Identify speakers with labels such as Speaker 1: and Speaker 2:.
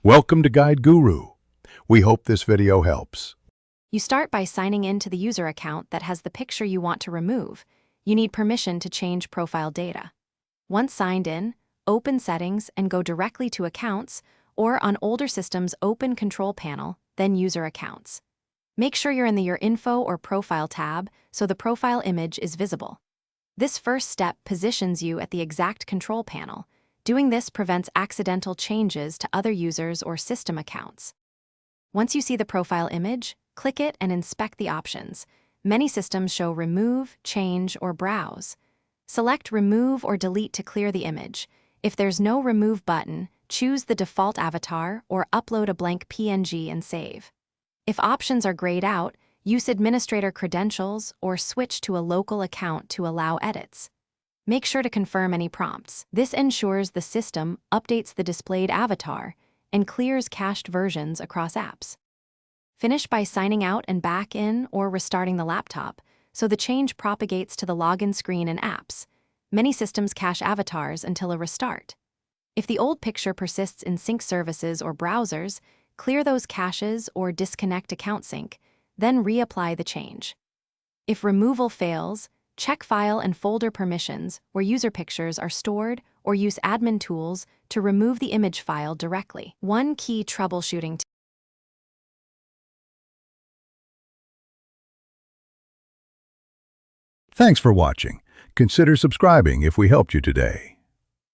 Speaker 1: Welcome to Guide Guru. We hope this video helps.
Speaker 2: You start by signing in to the user account that has the picture you want to remove. You need permission to change profile data. Once signed in, open Settings and go directly to Accounts, or on older systems, open Control Panel, then User Accounts. Make sure you're in the Your Info or Profile tab so the profile image is visible. This first step positions you at the exact control panel. Doing this prevents accidental changes to other users or system accounts. Once you see the profile image, click it and inspect the options. Many systems show Remove, Change, or Browse. Select Remove or Delete to clear the image. If there's no Remove button, choose the default avatar or upload a blank PNG and save. If options are grayed out, use administrator credentials or switch to a local account to allow edits. Make sure to confirm any prompts. This ensures the system updates the displayed avatar and clears cached versions across apps. Finish by signing out and back in or restarting the laptop, so the change propagates to the login screen and apps. Many systems cache avatars until a restart. If the old picture persists in sync services or browsers, clear those caches or disconnect account sync, then reapply the change. If removal fails, check file and folder permissions where user pictures are stored, or use admin tools to remove the image file directly. One key troubleshooting tip.
Speaker 1: Thanks for watching. Consider subscribing if we helped you today.